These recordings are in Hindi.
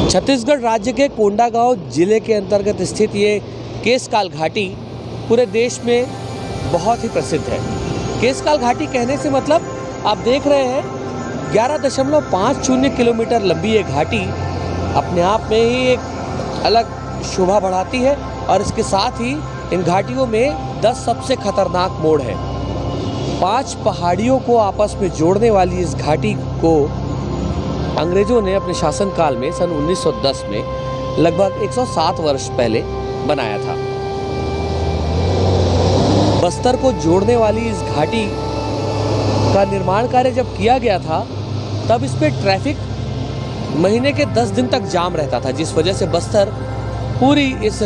छत्तीसगढ़ राज्य के कोंडागांव जिले के अंतर्गत स्थित ये केशकाल घाटी पूरे देश में बहुत ही प्रसिद्ध है। केशकाल घाटी कहने से मतलब आप देख रहे हैं 11.50 किलोमीटर लंबी ये घाटी अपने आप में ही एक अलग शोभा बढ़ाती है और इसके साथ ही इन घाटियों में 10 सबसे खतरनाक मोड़ हैं। 5 पहाड़ियों को आपस में जोड़ने वाली इस घाटी को अंग्रेजों ने अपने शासनकाल में सन 1910 में लगभग 107 वर्ष पहले बनाया था। बस्तर को जोड़ने वाली इस घाटी का निर्माण कार्य जब किया गया था तब इस पे ट्रैफिक महीने के 10 दिन तक जाम रहता था, जिस वजह से बस्तर पूरी इस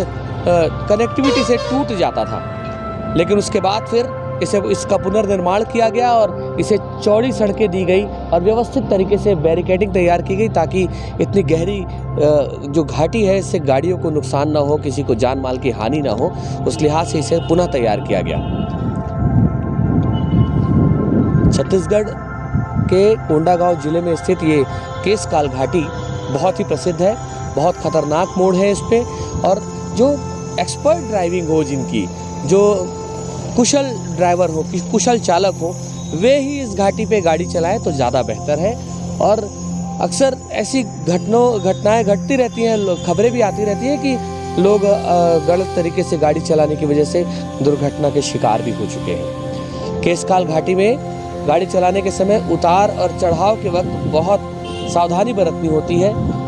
कनेक्टिविटी से टूट जाता था। लेकिन उसके बाद फिर इसका पुनर्निर्माण किया गया और इसे चौड़ी सड़कें दी गई और व्यवस्थित तरीके से बैरिकेडिंग तैयार की गई ताकि इतनी गहरी जो घाटी है इससे गाड़ियों को नुकसान ना हो, किसी को जान माल की हानि ना हो, उस लिहाज से इसे पुनः तैयार किया गया। छत्तीसगढ़ के कोंडागांव जिले में स्थित ये केशकाल घाटी बहुत ही प्रसिद्ध है। बहुत खतरनाक मोड़ है इस पे और जो एक्सपर्ट ड्राइविंग हो, जिनकी जो कुशल ड्राइवर हो, कुशल चालक हो, वे ही इस घाटी पे गाड़ी चलाएं तो ज़्यादा बेहतर है। और अक्सर ऐसी घटनाएं घटती रहती हैं, खबरें भी आती रहती हैं कि लोग गलत तरीके से गाड़ी चलाने की वजह से दुर्घटना के शिकार भी हो चुके हैं। केशकाल घाटी में गाड़ी चलाने के समय उतार और चढ़ाव के वक्त बहुत सावधानी बरतनी होती है।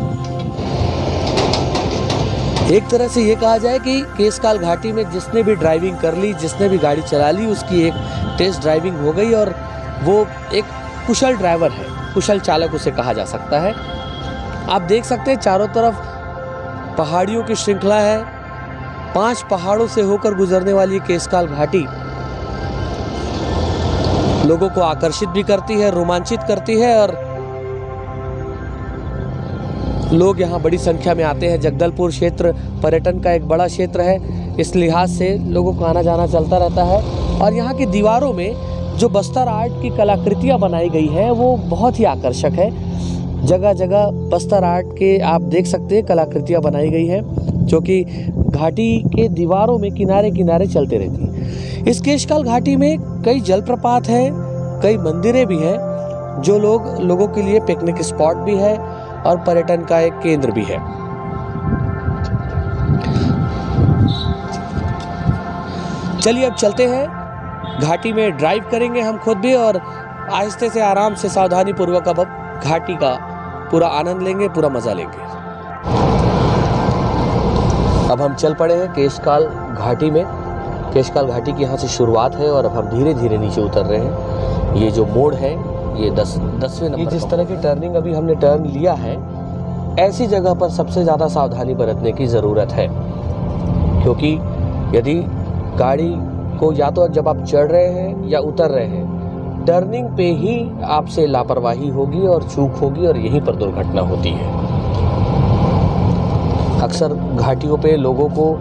एक तरह से ये कहा जाए कि केशकाल घाटी में जिसने भी ड्राइविंग कर ली, जिसने भी गाड़ी चला ली, उसकी एक टेस्ट ड्राइविंग हो गई और वो एक कुशल ड्राइवर है, कुशल चालक उसे कहा जा सकता है। आप देख सकते हैं चारों तरफ पहाड़ियों की श्रृंखला है। 5 पहाड़ों से होकर गुजरने वाली केशकाल घाटी लोगों को आकर्षित भी करती है, रोमांचित करती है और लोग यहाँ बड़ी संख्या में आते हैं। जगदलपुर क्षेत्र पर्यटन का एक बड़ा क्षेत्र है, इस लिहाज से लोगों का आना जाना चलता रहता है। और यहाँ की दीवारों में जो बस्तर आर्ट की कलाकृतियाँ बनाई गई हैं वो बहुत ही आकर्षक है। जगह जगह बस्तर आर्ट के आप देख सकते हैं कलाकृतियाँ बनाई गई हैं जो कि घाटी के दीवारों में किनारे किनारे चलते रहती हैं। इस केशकाल घाटी में कई जलप्रपात हैं, कई मंदिरें भी हैं जो लोगों के लिए पिकनिक स्पॉट भी है और पर्यटन का एक केंद्र भी है। चलिए अब चलते हैं, घाटी में ड्राइव करेंगे हम खुद भी और आहिस्ते से आराम से सावधानी पूर्वक अब घाटी का पूरा आनंद लेंगे, पूरा मजा लेंगे। अब हम चल पड़े हैं केशकाल घाटी में। केशकाल घाटी की यहाँ से शुरुआत है और अब हम धीरे धीरे नीचे उतर रहे हैं। ये जो मोड़ है ये 10वें नंबर। जिस तरह की टर्निंग अभी हमने टर्न लिया है, ऐसी जगह पर सबसे ज़्यादा सावधानी बरतने की ज़रूरत है, क्योंकि यदि गाड़ी को या तो जब आप चढ़ रहे हैं या उतर रहे हैं, टर्निंग पे ही आपसे लापरवाही होगी और चूक होगी और यहीं पर दुर्घटना होती है। अक्सर घाटियों पे लोगों को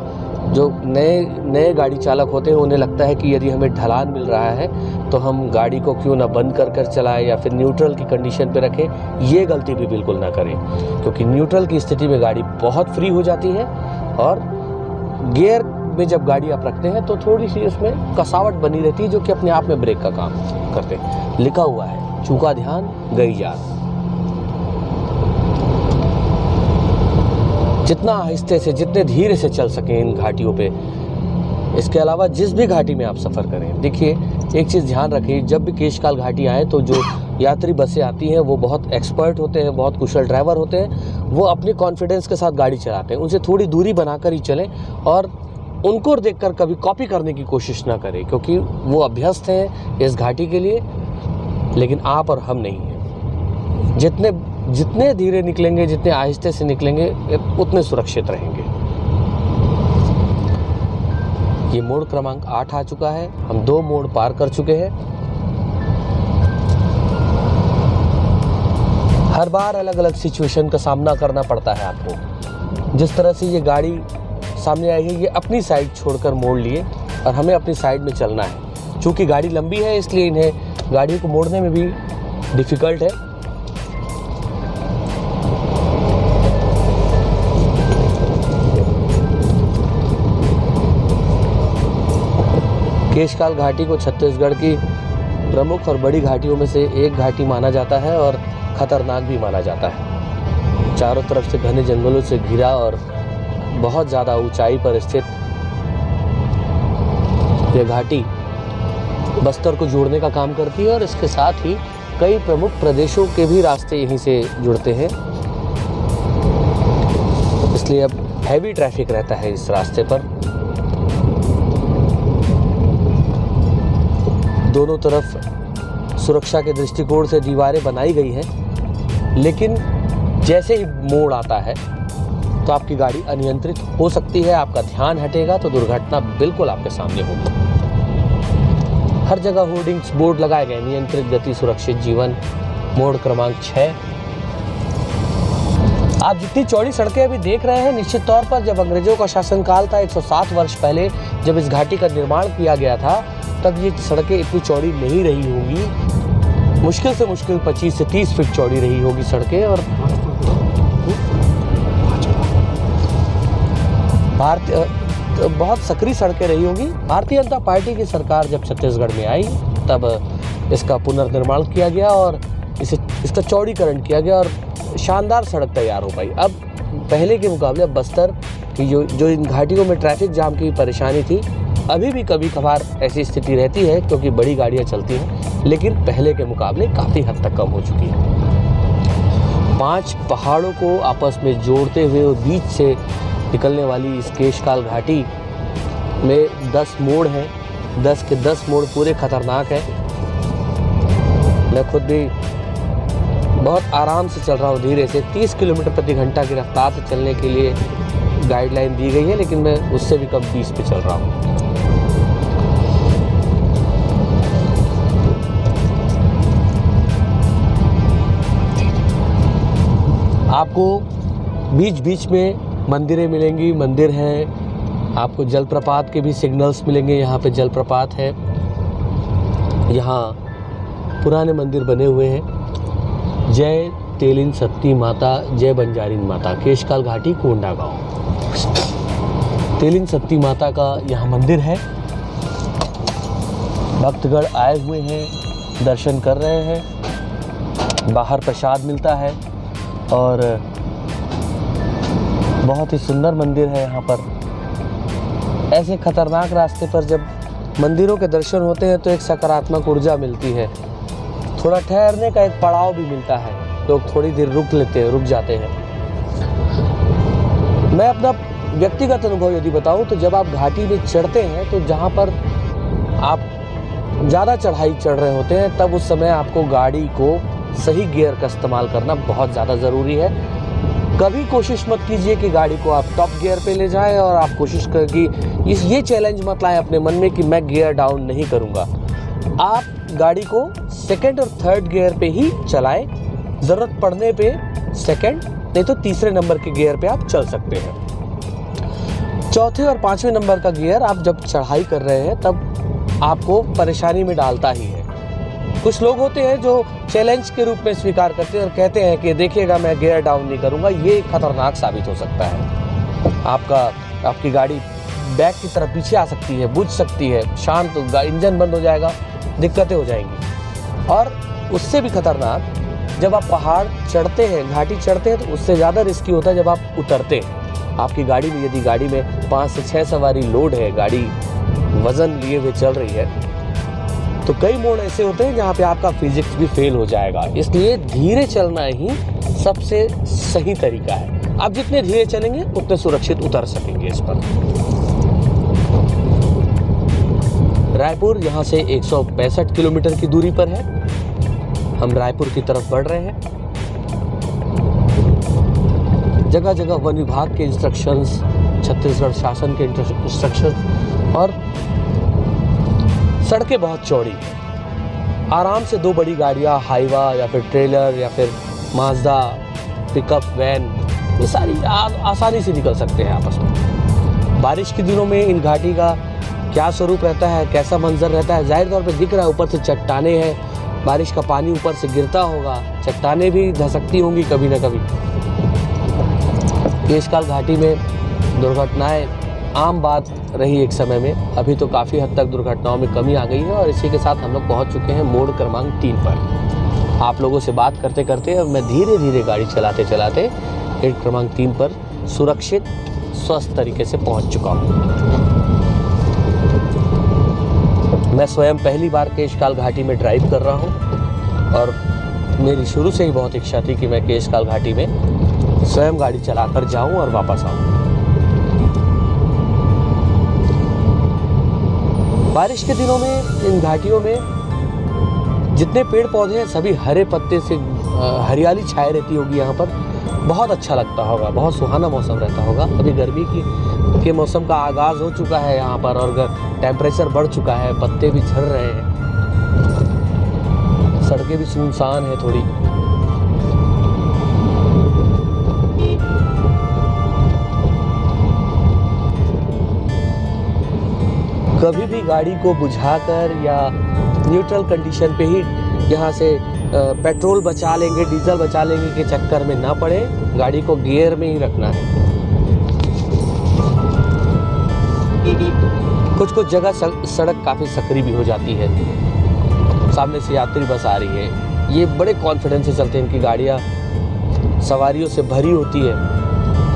जो नए गाड़ी चालक होते हैं उन्हें लगता है कि यदि हमें ढलान मिल रहा है तो हम गाड़ी को क्यों ना बंद कर चलाएं या फिर न्यूट्रल की कंडीशन पे रखें। ये गलती भी बिल्कुल ना करें, क्योंकि न्यूट्रल की स्थिति में गाड़ी बहुत फ्री हो जाती है और गियर में जब गाड़ी आप रखते हैं तो थोड़ी सी उसमें कसावट बनी रहती है जो कि अपने आप में ब्रेक का काम करते हैं। लिखा हुआ है, चूका ध्यान गई जान। जितना आहिस्ते से, जितने धीरे से चल सकें इन घाटियों पे। इसके अलावा जिस भी घाटी में आप सफ़र करें, देखिए एक चीज़ ध्यान रखिए, जब भी केशकाल घाटी आए तो जो यात्री बसें आती हैं वो बहुत एक्सपर्ट होते हैं, बहुत कुशल ड्राइवर होते हैं। वो अपने कॉन्फिडेंस के साथ गाड़ी चलाते हैं। उनसे थोड़ी दूरी बनाकर ही चलें और उनको देखकर कभी कॉपी करने की कोशिश ना करें, क्योंकि वो अभ्यस्त हैं इस घाटी के लिए, लेकिन आप और हम नहीं हैं। जितने धीरे निकलेंगे, जितने आहिस्ते से निकलेंगे, उतने सुरक्षित रहेंगे। ये मोड़ क्रमांक 8 आ चुका है। हम 2 मोड़ पार कर चुके हैं। हर बार अलग अलग सिचुएशन का सामना करना पड़ता है आपको। जिस तरह से ये गाड़ी सामने आई है, ये अपनी साइड छोड़कर मोड़ लिए और हमें अपनी साइड में चलना है। चूँकि गाड़ी लंबी है इसलिए इन्हें गाड़ी को मोड़ने में भी डिफ़िकल्ट है। केशकाल घाटी को छत्तीसगढ़ की प्रमुख और बड़ी घाटियों में से एक घाटी माना जाता है और खतरनाक भी माना जाता है। चारों तरफ से घने जंगलों से घिरा और बहुत ज़्यादा ऊंचाई पर स्थित यह घाटी बस्तर को जोड़ने का काम करती है और इसके साथ ही कई प्रमुख प्रदेशों के भी रास्ते यहीं से जुड़ते हैं, इसलिए अब हैवी ट्रैफिक रहता है इस रास्ते पर। दोनों तरफ सुरक्षा के दृष्टिकोण से दीवारें बनाई गई हैं, लेकिन जैसे ही मोड़ आता है तो आपकी गाड़ी अनियंत्रित हो सकती है, आपका ध्यान हटेगा तो दुर्घटना बिल्कुल आपके सामने होगी। हर जगह होर्डिंग्स बोर्ड लगाए गए, नियंत्रित गति सुरक्षित जीवन, मोड़ क्रमांक 6। आप जितनी चौड़ी सड़कें अभी देख रहे हैं, निश्चित तौर पर जब अंग्रेजों का शासनकाल था 107 वर्ष पहले जब इस घाटी का निर्माण किया गया था, तब ये सड़कें इतनी चौड़ी नहीं रही होंगी। मुश्किल से मुश्किल 25 से 30 फीट चौड़ी रही होगी सड़कें। और बहुत सकरी सड़कें रही होंगी। भारतीय जनता पार्टी की सरकार जब छत्तीसगढ़ में आई तब इसका पुनर्निर्माण किया गया और इसका चौड़ीकरण किया गया और शानदार सड़क तैयार हो पाई। अब पहले के मुकाबले बस्तर की जो इन घाटियों में ट्रैफिक जाम की परेशानी थी, अभी भी कभी कभार ऐसी स्थिति रहती है क्योंकि बड़ी गाड़ियां चलती हैं, लेकिन पहले के मुकाबले काफ़ी हद तक कम हो चुकी है। 5 पहाड़ों को आपस में जोड़ते हुए और बीच से निकलने वाली इस केशकाल घाटी में 10 मोड़ हैं। 10 के 10 मोड़ पूरे खतरनाक हैं। मैं खुद भी बहुत आराम से चल रहा हूँ, धीरे से 30 किलोमीटर प्रति घंटा की रफ्तार से चलने के लिए गाइडलाइन दी गई है, लेकिन मैं उससे भी कम 20 पे चल रहा हूँ। आपको बीच बीच में मंदिरें मिलेंगी, मंदिर हैं। आपको जलप्रपात के भी सिग्नल्स मिलेंगे। यहाँ पे जलप्रपात है। यहाँ पुराने मंदिर बने हुए हैं। जय तेलिन सत्ती माता, जय बंजारिन माता, केशकाल घाटी कोंडागांव। तेलिन सत्ती माता का यहाँ मंदिर है। भक्तगण आए हुए हैं, दर्शन कर रहे हैं। बाहर प्रसाद मिलता है और बहुत ही सुंदर मंदिर है यहाँ पर। ऐसे खतरनाक रास्ते पर जब मंदिरों के दर्शन होते हैं तो एक सकारात्मक ऊर्जा मिलती है। थोड़ा ठहरने का एक पड़ाव भी मिलता है, लोग थोड़ी देर रुक जाते हैं। मैं अपना व्यक्तिगत अनुभव यदि बताऊं तो जब आप घाटी में चढ़ते हैं तो जहाँ पर आप ज़्यादा चढ़ाई चढ़ रहे होते हैं, तब उस समय आपको गाड़ी को सही गियर का इस्तेमाल करना बहुत ज़्यादा ज़रूरी है। कभी कोशिश मत कीजिए कि गाड़ी को आप टॉप गियर पे ले जाएं और आप कोशिश कर कि ये चैलेंज मत लाएं अपने मन में कि मैं गियर डाउन नहीं करूंगा। आप गाड़ी को सेकंड और थर्ड गियर पे ही चलाएं। ज़रूरत पड़ने पे सेकंड नहीं तो तीसरे नंबर के गियर पे आप चल सकते हैं। चौथे और 5वें नंबर का गियर आप जब चढ़ाई कर रहे हैं तब आपको परेशानी में डालता ही है। कुछ लोग होते हैं जो चैलेंज के रूप में स्वीकार करते हैं और कहते हैं कि देखिएगा मैं गियर डाउन नहीं करूंगा। ये खतरनाक साबित हो सकता है। आपकी गाड़ी बैक की तरफ पीछे आ सकती है, बुझ सकती है, शांत होगा, इंजन बंद हो जाएगा, दिक्कतें हो जाएंगी। और उससे भी खतरनाक जब आप पहाड़ चढ़ते हैं, घाटी चढ़ते हैं, तो उससे ज़्यादा रिस्की होता है जब आप उतरते हैं। आपकी गाड़ी में यदि गाड़ी में 5 से 6 सवारी लोड है, गाड़ी वज़न लिए हुए चल रही है, तो कई मोड़ ऐसे होते हैं जहाँ पे आपका फिजिक्स भी फेल हो जाएगा। इसलिए धीरे चलना ही सबसे सही तरीका है। आप जितने धीरे चलेंगे उतने सुरक्षित उतर सकेंगे इस पर। रायपुर यहाँ से 165 किलोमीटर की दूरी पर है। हम रायपुर की तरफ बढ़ रहे हैं। जगह जगह वन विभाग के इंस्ट्रक्शंस, छत्तीसगढ़ शासन के इंस्ट्रक्शंस और सड़कें बहुत चौड़ी हैं। आराम से 2 बड़ी गाड़ियाँ, हाईवा या फिर ट्रेलर या फिर माजदा, पिकअप वैन, ये सारी आसानी से निकल सकते हैं आपस में। बारिश के दिनों में इन घाटी का क्या स्वरूप रहता है, कैसा मंजर रहता है, जाहिर तौर पे दिख रहा है। ऊपर से चट्टाने हैं, बारिश का पानी ऊपर से गिरता होगा, चट्टाने भी धसकती होंगी कभी ना कभी। केशकाल घाटी में दुर्घटनाएं आम बात रही एक समय में। अभी तो काफ़ी हद तक दुर्घटनाओं में कमी आ गई है और इसी के साथ हम लोग पहुँच चुके हैं मोड़ क्रमांक 3 पर। आप लोगों से बात करते करते अब मैं धीरे धीरे गाड़ी चलाते चलाते गेट क्रमांक 3 पर सुरक्षित स्वस्थ तरीके से पहुँच चुका हूँ। मैं स्वयं पहली बार केशकाल घाटी में ड्राइव कर रहा हूँ और मेरी शुरू से ही बहुत इच्छा थी कि मैं केशकाल घाटी में स्वयं गाड़ी चलाकर जाऊं और वापस आऊं। बारिश के दिनों में इन घाटियों में जितने पेड़ पौधे हैं सभी हरे पत्ते से हरियाली छाए रहती होगी। यहाँ पर बहुत अच्छा लगता होगा, बहुत सुहाना मौसम रहता होगा। अभी गर्मी के मौसम का आगाज़ हो चुका है यहाँ पर और टेम्परेचर बढ़ चुका है, पत्ते भी झड़ रहे हैं, सड़कें भी सुनसान है थोड़ी। कभी भी गाड़ी को बुझाकर या न्यूट्रल कंडीशन पे ही यहाँ से पेट्रोल बचा लेंगे, डीजल बचा लेंगे के चक्कर में ना पड़े। गाड़ी को गियर में ही रखना है। कुछ जगह सड़क काफ़ी सकरी भी हो जाती है। सामने से यात्री बस आ रही है, ये बड़े कॉन्फिडेंस से चलते हैं, इनकी गाड़ियाँ सवारियों से भरी होती है।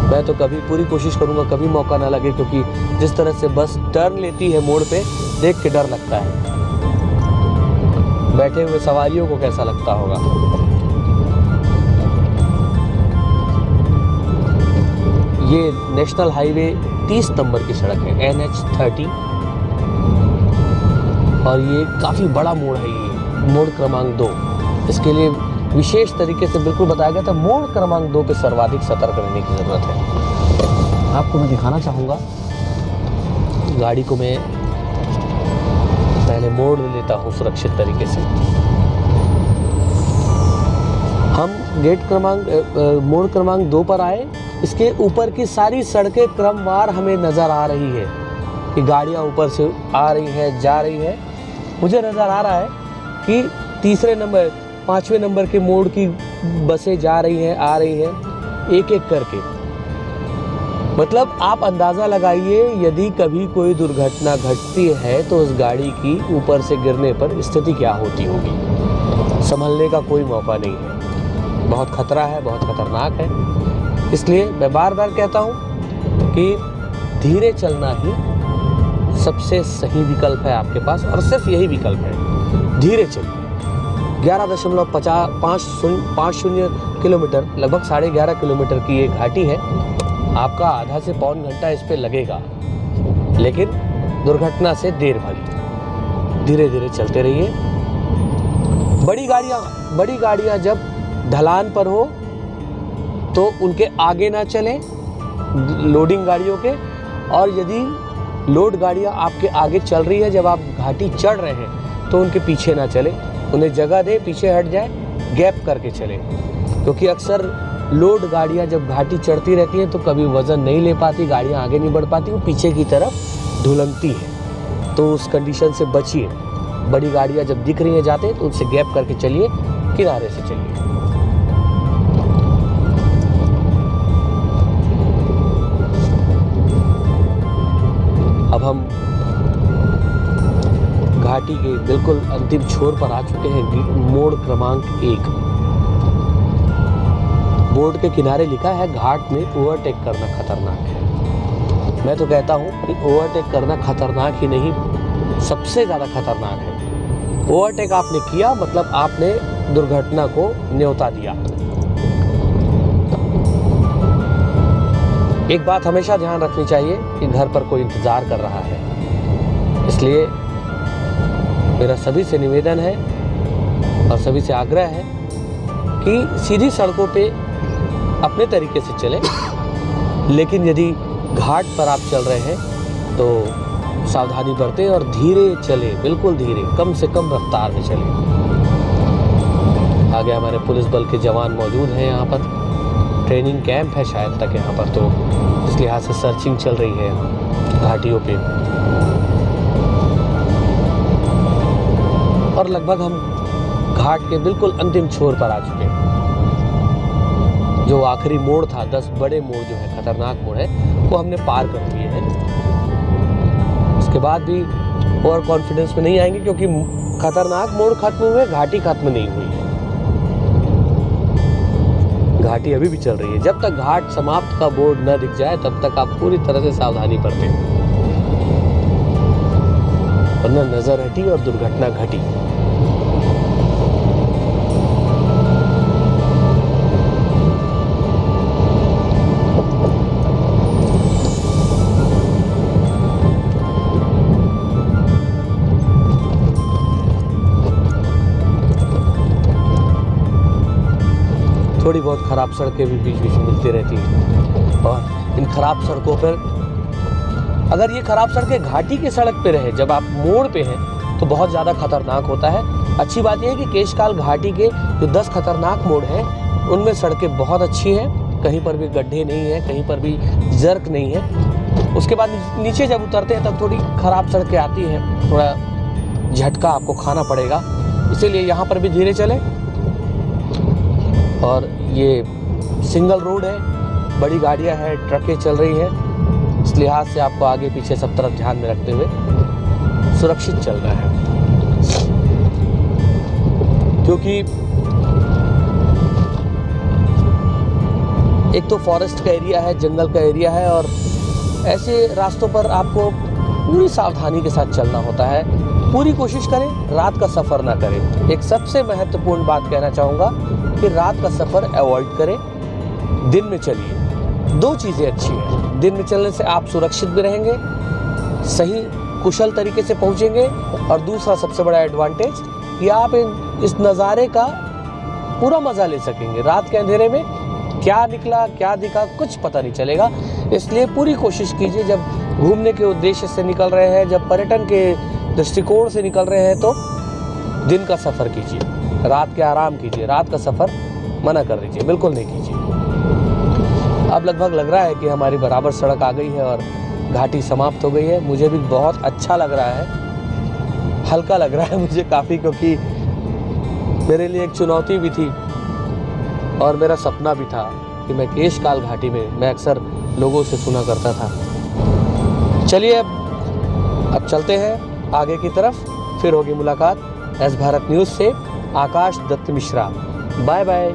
मैं तो कभी पूरी कोशिश करूँगा कभी मौका ना लगे, क्योंकि जिस तरह से बस टर्न लेती है मोड़ पे देख के डर लगता है। बैठे हुए सवारियों को कैसा लगता होगा। ये नेशनल हाईवे 30 नंबर की सड़क है, NH 30, और ये काफ़ी बड़ा मोड़ है। ये मोड़ क्रमांक 2, इसके लिए विशेष तरीके से बिल्कुल बताया गया था। मोड़ क्रमांक 2 पे सर्वाधिक सतर्क रहने की ज़रूरत है। आपको मैं दिखाना चाहूँगा, गाड़ी को मैं पहले मोड़ लेता हूँ सुरक्षित तरीके से। हम मोड़ क्रमांक 2 पर आए। इसके ऊपर की सारी सड़कें क्रमवार हमें नज़र आ रही है कि गाड़ियाँ ऊपर से आ रही हैं, जा रही है। मुझे नज़र आ रहा है कि 3रे नंबर 5वें नंबर के मोड़ की बसें जा रही हैं, आ रही हैं, एक एक करके। मतलब आप अंदाज़ा लगाइए, यदि कभी कोई दुर्घटना घटती है तो उस गाड़ी की ऊपर से गिरने पर स्थिति क्या होती होगी। संभलने का कोई मौका नहीं है, बहुत खतरा है, बहुत खतरनाक है। इसलिए मैं बार बार कहता हूँ कि धीरे चलना ही सबसे सही विकल्प है आपके पास, और सिर्फ यही विकल्प है, धीरे चलिए। 11.50 किलोमीटर, लगभग 11.5 किलोमीटर की ये घाटी है। आपका आधा से पौन घंटा इस पे लगेगा, लेकिन दुर्घटना से देर भली। धीरे धीरे चलते रहिए। बड़ी गाड़ियाँ जब ढलान पर हो तो उनके आगे ना चलें, लोडिंग गाड़ियों के, और यदि लोड गाड़ियाँ आपके आगे चल रही है जब आप घाटी चढ़ रहे हैं तो उनके पीछे ना चलें, उन्हें जगह दें, पीछे हट जाए, गैप करके चलें। क्योंकि अक्सर लोड गाड़ियाँ जब घाटी चढ़ती रहती हैं तो कभी वज़न नहीं ले पाती, गाड़ियाँ आगे नहीं बढ़ पाती, वो पीछे की तरफ ढुलकती हैं। तो उस कंडीशन से बचिए। बड़ी गाड़ियाँ जब दिख रही हैं जाते तो उनसे गैप करके चलिए, किनारे से चलिए। अब हम घाटी के बिल्कुल अंतिम छोर पर आ चुके हैं, मोड़ क्रमांक 1। बोर्ड के किनारे लिखा है, घाट में ओवरटेक करना खतरनाक है। मैं तो कहता हूँ कि ओवरटेक करना खतरनाक ही नहीं, सबसे ज़्यादा खतरनाक है। ओवरटेक आपने किया मतलब आपने दुर्घटना को न्योता दिया। एक बात हमेशा ध्यान रखनी चाहिए कि घर पर कोई इंतज़ार कर रहा है। इसलिए मेरा सभी से निवेदन है और सभी से आग्रह है कि सीधी सड़कों पे अपने तरीके से चलें, लेकिन यदि घाट पर आप चल रहे हैं तो सावधानी बरतें और धीरे चलें, बिल्कुल धीरे, कम से कम रफ्तार में चलें। आगे हमारे पुलिस बल के जवान मौजूद हैं। यहाँ पर ट्रेनिंग कैंप है शायद तक यहाँ पर, तो इस लिहाज से सर्चिंग चल रही है घाटियों पे। और लगभग हम घाट के बिल्कुल अंतिम छोर पर आ चुके हैं। जो आखिरी मोड़ था, 10 बड़े मोड़ जो है, खतरनाक मोड़ है, वो हमने पार कर दिए हैं। उसके बाद भी ओवर कॉन्फिडेंस में नहीं आएंगे, क्योंकि खतरनाक मोड़ खत्म हुए, घाटी खत्म नहीं हुई है। घाटी अभी भी चल रही है। जब तक घाट समाप्त का बोर्ड न दिख जाए तब तक आप पूरी तरह से सावधानी बरतें, वरना नजर हटी और दुर्घटना घटी। थोड़ी बहुत खराब सड़कें भी बीच बीच में मिलती रहती हैं, और इन खराब सड़कों पर, अगर ये खराब सड़कें घाटी की सड़क पे रहे, जब आप मोड़ पे हैं तो बहुत ज़्यादा खतरनाक होता है। अच्छी बात यह है कि केशकाल घाटी के जो 10 खतरनाक मोड़ हैं उनमें सड़कें बहुत अच्छी हैं, कहीं पर भी गड्ढे नहीं है, कहीं पर भी जर्क नहीं है। उसके बाद नीचे जब उतरते हैं तब थोड़ी खराब सड़कें आती हैं, थोड़ा झटका आपको खाना पड़ेगा, इसीलिए यहाँ पर भी धीरे चलें। और ये सिंगल रोड है, बड़ी गाड़ियां हैं, ट्रकें चल रही हैं, इस लिहाज से आपको आगे पीछे सब तरफ ध्यान में रखते हुए सुरक्षित चलना है, क्योंकि एक तो फॉरेस्ट का एरिया है, जंगल का एरिया है, और ऐसे रास्तों पर आपको पूरी सावधानी के साथ चलना होता है। पूरी कोशिश करें रात का सफ़र ना करें। एक सबसे महत्वपूर्ण बात कहना चाहूँगा कि रात का सफ़र अवॉइड करें, दिन में चलिए। 2 चीज़ें अच्छी हैं, दिन में चलने से आप सुरक्षित भी रहेंगे, सही कुशल तरीके से पहुँचेंगे, और दूसरा सबसे बड़ा एडवांटेज कि आप इस नज़ारे का पूरा मज़ा ले सकेंगे। रात के अंधेरे में क्या निकला क्या दिखा कुछ पता नहीं चलेगा। इसलिए पूरी कोशिश कीजिए, जब घूमने के उद्देश्य से निकल रहे हैं, जब पर्यटन के दृष्टिकोण से निकल रहे हैं, तो दिन का सफ़र कीजिए, रात के आराम कीजिए। रात का सफ़र मना कर दीजिए, बिल्कुल नहीं कीजिए। अब लगभग लग रहा है कि हमारी बराबर सड़क आ गई है और घाटी समाप्त हो गई है। मुझे भी बहुत अच्छा लग रहा है, हल्का लग रहा है मुझे काफ़ी, क्योंकि मेरे लिए एक चुनौती भी थी और मेरा सपना भी था कि मैं केशकाल घाटी में, मैं अक्सर लोगों से सुना करता था। चलिए अब चलते हैं आगे की तरफ, फिर होगी मुलाकात। एस भारत न्यूज़ से आकाश दत्त मिश्रा। Bye bye.